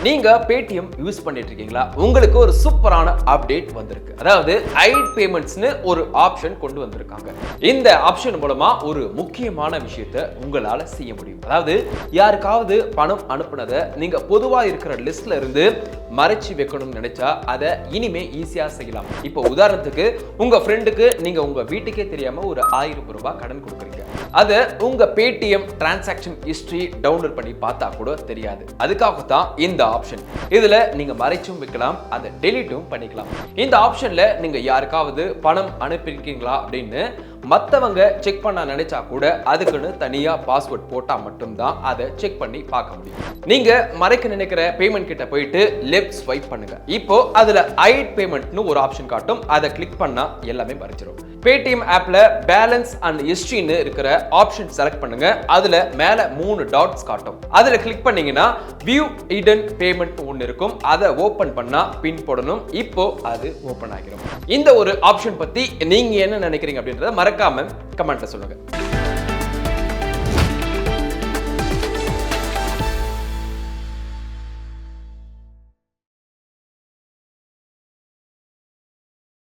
நீங்க Paytm use பண்ணிட்டு இருக்கீங்களா? உங்களுக்கு ஒரு சூப்பரான அப்டேட் வந்திருக்கு. அதாவது ஐட் பேமெண்ட்ஸ்னு ஒரு ஆப்ஷன் கொண்டு வந்திருக்காங்க. இந்த ஆப்ஷன் மூலமா ஒரு முக்கியமான விஷயத்தை உங்களால செய்ய முடியும். அதாவது யாருக்காவது பணம் அனுப்புனதை நீங்க பொதுவா இருக்கிற லிஸ்ட்ல இருந்து மறைச்சு வைக்கணும்னு நினைச்சா அதை இனிமே ஈஸியா செய்யலாம். இப்போ உதாரணத்துக்கு உங்க ஃப்ரெண்டுக்கு நீங்க உங்க வீட்டுக்கே தெரியாம ஒரு 1000 ரூபாய் கடன் கொடுக்குறீங்க. அதை உங்க பேடிஎம் டிரான்சாக்ஷன் ஹிஸ்டரி டவுன்லோட் பண்ணி பார்த்தா கூட தெரியாது. அதுக்காக தான் இந்த ஆப்ஷன். இதுல நீங்க மறைச்சும் வைக்கலாம், அதை டெலீட்டும் பண்ணிக்கலாம். இந்த ஆப்ஷன்ல நீங்க யாருக்காவது பணம் அனுப்பியிருக்கீங்களா அப்படின்னு மத்தவங்க செக் பண்ண நினைச்சா கூட அதுக்குன்னு தனியா பாஸ்வேர்ட் போட்டா மட்டும்தான் அதை செக் பண்ணி பார்க்க முடியும். நீங்க மறைக்க நினைக்கிற பேமெண்ட் கிட்ட போயிட்டு லெஃப்ட் ஸ்வைப் பண்ணுங்க. இப்போ அதுல ஐட் பேமெண்ட்னு ஒரு ஆப்ஷன் காட்டும். அதை கிளிக் பண்ணா எல்லாமே மறைச்சிரும். பேடிஎம் ஆப்ல பேலன்ஸ் அண்ட் ஹிஸ்டரின்னு இருக்கிற ஆப்ஷன் செலக்ட் பண்ணுங்க. அதுல மேல 3 டாட்ஸ் காட்டும். அதுல கிளிக் பண்ணீங்கன்னா வியூ ஹிடன் பேமெண்ட் ஒன்னு இருக்கும். அதை ஓபன் பண்ணா பின் போடணும். இப்போ அது ஓபன் ஆகிரும். இந்த ஒரு ஆப்ஷன் பத்தி நீங்க என்ன நினைக்கிறீங்க அப்படின்றத மறக்காம கமெண்ட்ல சொல்லுங்க.